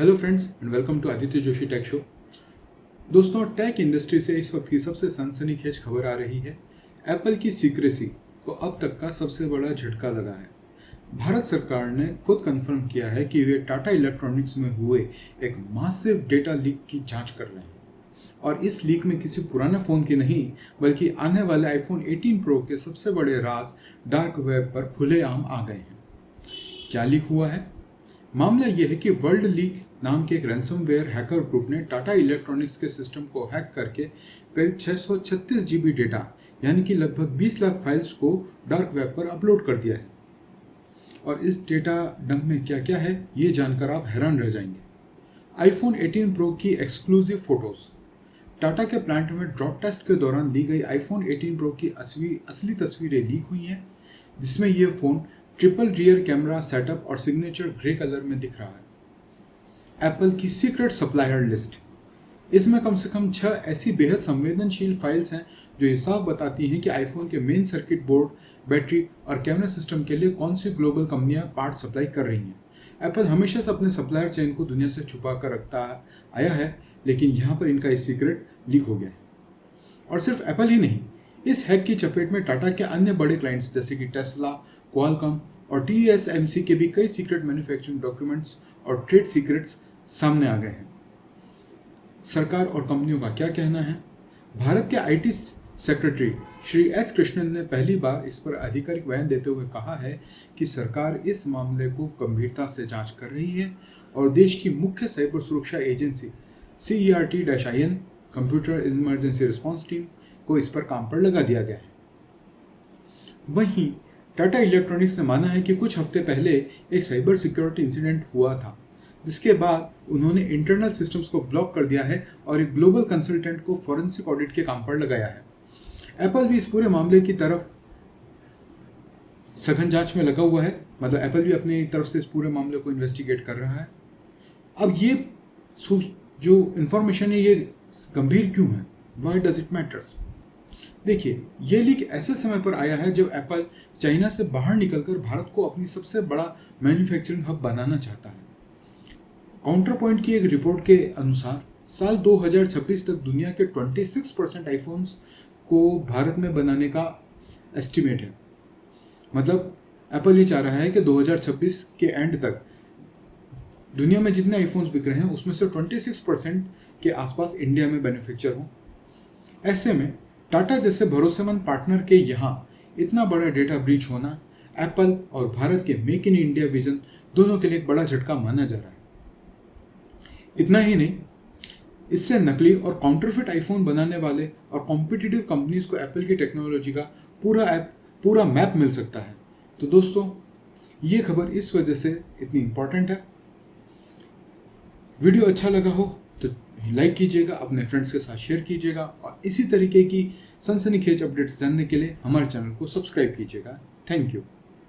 Hello friends and welcome to Aditya Joshi tech show. दोस्तों, tech industry से इस वक्त की सबसे सनसनीखेज खबर आ रही है। एप्पल की सीक्रेसी को अब तक का सबसे बड़ा झटका लगा है। भारत सरकार ने खुद कंफर्म किया है कि वे टाटा इलेक्ट्रॉनिक्स में हुए एक मासिव डेटा लीक की जांच कर रहे हैं और इस लीक में किसी पुराने फ़ोन की नहीं बल्कि आने वाले आईफोन 18 प्रो के सबसे बड़े राज डार्क वेब पर खुलेआम आ गए हैं। क्या लीक हुआ है? मामला यह है कि वर्ल्ड लीक नाम के एक रैंसमवेयर हैकर ग्रुप ने टाटा इलेक्ट्रॉनिक्स के सिस्टम को हैक करके करीब 636 जीबी डेटा यानी कि लगभग 20 लाख फाइल्स को डार्क वेब पर अपलोड कर दिया है। और इस डेटा डंप में क्या क्या है ये जानकर आप हैरान रह जाएंगे। आईफोन 18 प्रो की एक्सक्लूसिव फोटोज। टाटा के प्लांट में ड्रॉप टेस्ट के दौरान ली गई आईफोन 18 प्रो की असली तस्वीरें लीक हुई हैं, जिसमें यह phone triple rear camera setup और सिग्नेचर ग्रे कलर में दिख रहा है। एप्पल की सीक्रेट सप्लायर लिस्ट। इसमें कम से कम 6 ऐसी बेहद संवेदनशील फाइल्स हैं जो ये साफ बताती हैं कि आईफोन के मेन सर्किट बोर्ड, बैटरी और कैमरा सिस्टम के लिए कौन सी ग्लोबल कंपनियां पार्ट सप्लाई कर रही हैं। एप्पल हमेशा से अपने सप्लायर चेन को दुनिया से छुपा कर रखता आया है, लेकिन यहाँ पर इनका ये सीक्रेट लीक हो गया है। और सिर्फ एप्पल ही नहीं, इस हैक की चपेट में टाटा के अन्य बड़े क्लाइंट्स जैसे कि टेस्ला, क्वालकॉम और TSMC के भी कई सीक्रेट मैन्युफैक्चरिंग डॉक्यूमेंट्स और ट्रेड सीक्रेट्स सामने आ गए हैं। सरकार और कंपनियों का क्या कहना है? भारत के IT secretary Shri S Krishnan ने पहली बार इस पर आधिकारिक बयान देते हुए कहा है कि सरकार इस मामले को गंभीरता से जांच कर रही है और देश की मुख्य साइबर सुरक्षा agency CERT-IN computer emergency response team को इस पर काम पर लगा दिया गया है। वहीं टाटा इलेक्ट्रॉनिक्स ने माना है कि कुछ हफ्ते पहले एक साइबर सिक्योरिटी इंसिडेंट हुआ था, जिसके बाद उन्होंने इंटरनल सिस्टम्स को ब्लॉक कर दिया है और एक ग्लोबल कंसल्टेंट को फॉरेंसिक ऑडिट के काम पर लगाया है। एप्पल भी इस पूरे मामले की तरफ सघन जांच में लगा हुआ है, मतलब एप्पल भी अपनी तरफ से इस पूरे मामले को इन्वेस्टिगेट कर रहा है। अब ये जो इंफॉर्मेशन है ये गंभीर क्यों है? Why does it matters? देखिए, ये लीक ऐसे समय पर आया है जब एप्पल चाइना से बाहर निकलकर भारत को अपनी सबसे बड़ा मैन्युफैक्चरिंग हब बनाना चाहता है। काउंटर पॉइंट की एक रिपोर्ट के अनुसार साल 2026 तक दुनिया के 26% आईफोन्स को भारत में बनाने का एस्टिमेट है। मतलब एप्पल ये चाह रहा है कि 2026 के एंड तक दुनिया में जितने आईफोन्स बिक रहे हैं उसमें से 26% के आसपास इंडिया में मैन्युफैक्चर हो। ऐसे में टाटा जैसे भरोसेमंद पार्टनर के यहाँ इतना बड़ा डेटा ब्रीच होना एप्पल और भारत के मेक इन इंडिया विजन दोनों के लिए एक बड़ा झटका माना जा रहा है। इतना ही नहीं, इससे नकली और काउंटरफिट आईफोन बनाने वाले और कॉम्पिटिटिव कंपनीज को एप्पल की टेक्नोलॉजी का पूरा मैप मिल सकता है। तो दोस्तों, ये खबर इस वजह से इतनी इंपॉर्टेंट है। वीडियो अच्छा लगा हो तो लाइक कीजिएगा, अपने फ्रेंड्स के साथ शेयर कीजिएगा और इसी तरीके की सनसनीखेज अपडेट्स जानने के लिए हमारे चैनल को सब्सक्राइब कीजिएगा। Thank you.